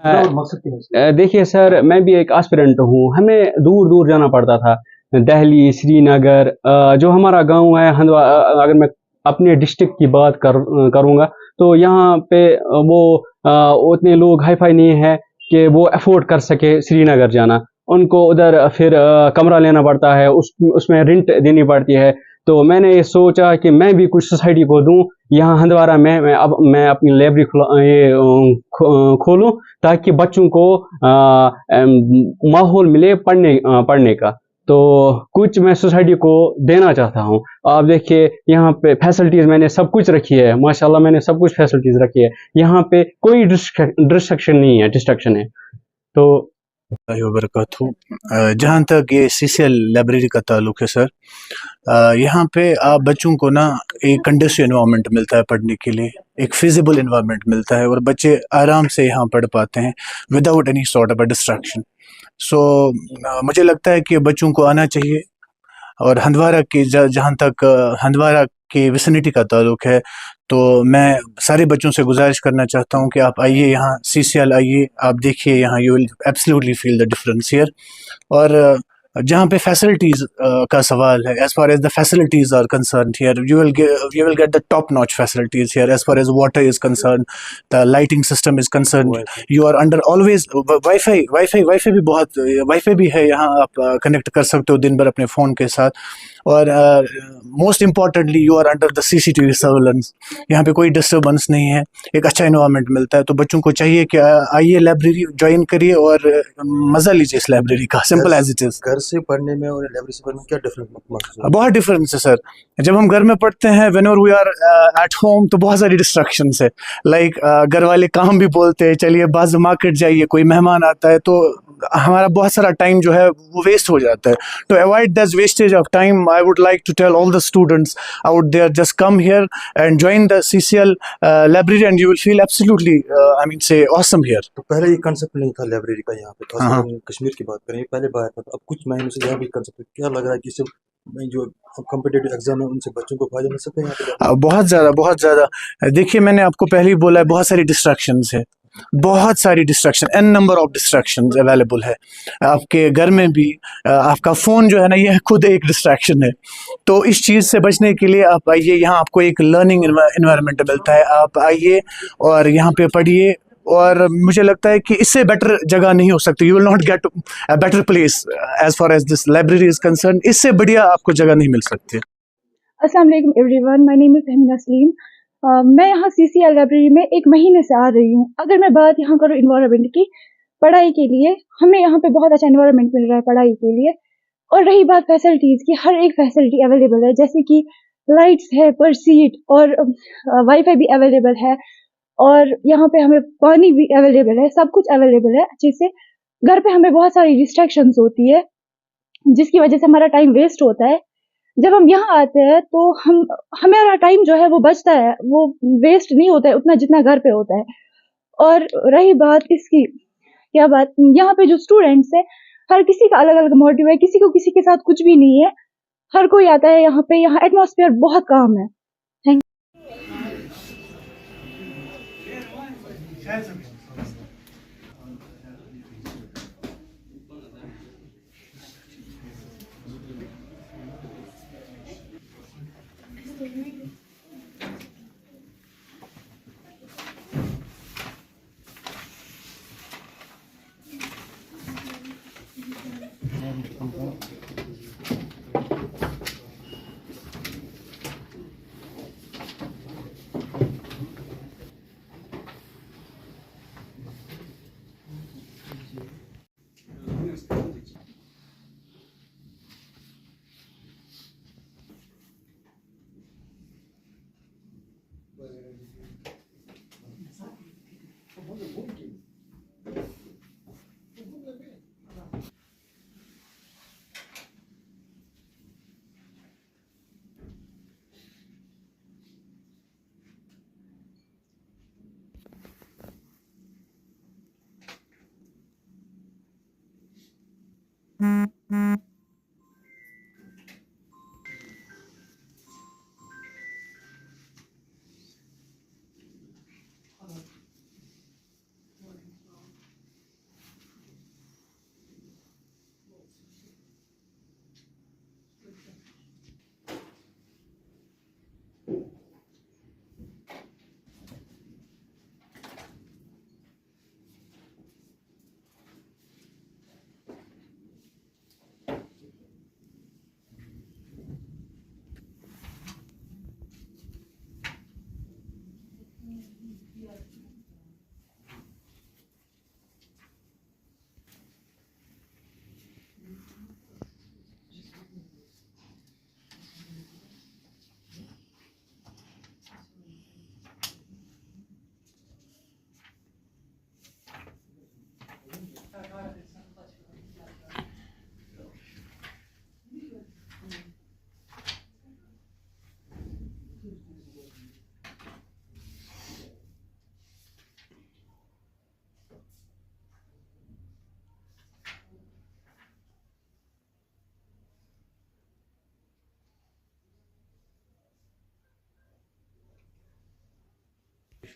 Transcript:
पूरा और मकसद क्या है इसका? देखिए सर, मैं भी एक एस्पिरेंट हूँ। हमें दूर-दूर जाना पड़ता था। दिल्ली, श्रीनगर, जो हमारा गाँव है अगर मैं अपने डिस्ट्रिक्ट की बात करूँगा, तो यहाँ पे उतने लोग हाई-फाई नहीं है कि वो अफ़ोर्ड कर सके श्रीनगर जाना। उनको उधर फिर कमरा लेना पड़ता है, उसमें रेंट देनी पड़ती है। तो मैंने ये सोचा कि मैं भी कुछ सोसाइटी को दूँ। यहाँ हंदवारा में मैं अपनी लाइब्रेरी खोलूँ, ताकि बच्चों को माहौल मिले पढ़ने का। तो कुछ मैं सोसाइटी को देना चाहता हूँ। आप देखिए, यहाँ पे फैसिलिटीज़ मैंने सब कुछ रखी है, माशाल्लाह मैंने सब कुछ फैसिलिटीज़ रखी है। यहाँ पे कोई डिस्ट्रक्शन नहीं है, डिस्ट्रक्शन है। तो वबरकातुहू। जहाँ तक ये सीसीएल लाइब्रेरी का ताल्लुक है सर, यहाँ पे आप बच्चों को ना एक कंडक्टिव इन्वायरमेंट मिलता है पढ़ने के लिए, एक फिजिबल इन्वायरमेंट मिलता है और बच्चे आराम से यहाँ पढ़ पाते हैं without any sort of a distraction. So मुझे लगता है कि बच्चों को आना चाहिए। और हंदवारा की जहाँ तक हंदवारा की विसिनिटी का ताल्लुक है, तो मैं सारे बच्चों से गुजारिश करना चाहता हूँ कि आप आइए यहाँ सीसीएल आइए, आप देखिए यहाँ you will absolutely feel the difference here. और जहाँ पे फैसिलिटीज़ का सवाल है, as far as the facilities are concern here, you will get the top notch facilities here as far as water is concerned, the lighting system is concerned, you are under always wifi भी बहुत wifi भी है यहाँ, आप connect कर सकते हो दिन भर अपने फ़ोन के साथ। और most importantly you are under the CCTV surveillance, यहाँ पे कोई डिस्टर्बेंस नहीं है, एक अच्छा इन्वायरमेंट मिलता है। तो बच्चों को चाहिए कि आइए लाइब्रेरी ज्वाइन करिए और मज़ा लीजिए इस लाइब्रेरी का, सिंपल एज इट इज़। घर से पढ़ने में और लाइब्रेरी से पढ़ने में क्या डिफरेंस महसूस होता है? बहुत डिफरेंस है सर। जब हम घर में पढ़ते हैं, whenever we are at home, तो बहुत सारी डिस्ट्रैक्शंस है। लाइक घर वाले काम भी बोलते हैं, चलिए बाज़ मार्केट जाइए, कोई मेहमान आता है, तो हमारा बहुत सारा टाइम जो है वो वेस्ट हो जाता है। To avoid this wastage of time, I would like to tell all the students out there, just come here and join the CCL library and you will feel absolutely, I mean say awesome here. तो पहले ये concept नहीं था library का यहाँ पे, खासकर हाँ। हम कश्मीर की बात करें, ये पहले बाहर था, तो अब कुछ महीनों से यहाँ भी कंसेप्ट, क्या लग रहा है कि इससे जो कॉम्पिटेटिव एग्जाम है उनसे बच्चों को फायदा मिल सकता है यहाँ पे? बहुत ज़्यादा, बहुत ज़्यादा। देखिए, मैंने आपको पहले ही बोला है, बहुत सारी डिस्ट्रैक्शंस है, बहुत सारी distraction, an number of distractions available है आपके घर में भी। आपका फ़ोन जो है ना, ये खुद एक डिस्ट्रैक्शन है। तो इस चीज़ से बचने के लिए आप आइए, यहाँ आपको एक लर्निंग इन्वायरमेंट मिलता है, आप आइए और यहाँ पे पढ़िए। और मुझे लगता है कि इससे बेटर जगह नहीं हो सकती, you will not get a better place as far as this library is concern. इससे बढ़िया आपको जगह नहीं मिल सकती। अस्सलाम वालेकुम everyone, my name is Tahmina Saleem. मैं यहाँ सीसीएल लाइब्रेरी में 1 महीने से आ रही हूँ। अगर मैं बात यहाँ करूँ एनवायरनमेंट की, पढ़ाई के लिए हमें यहाँ पे बहुत अच्छा एनवायरनमेंट मिल रहा है पढ़ाई के लिए। और रही बात फैसिलिटीज़ की, हर एक फैसिलिटी अवेलेबल है, जैसे कि लाइट्स है पर सीट, और वाईफाई भी अवेलेबल है, और यहाँ पे हमें पानी भी अवेलेबल है, सब कुछ अवेलेबल है अच्छे से। घर पे हमें बहुत सारी डिस्ट्रैक्शंस होती है, जिसकी वजह से हमारा टाइम वेस्ट होता है। जब हम यहाँ आते हैं तो हमारा टाइम जो है वो बचता है, वो वेस्ट नहीं होता है उतना जितना घर पे होता है। और रही बात इसकी, क्या बात, यहाँ पे जो स्टूडेंट्स है, हर किसी का अलग अलग मोटिव है, किसी को किसी के साथ कुछ भी नहीं है, हर कोई आता है यहाँ पे। यहाँ एटमॉस्फेयर बहुत काम है। Thank Mm-hmm.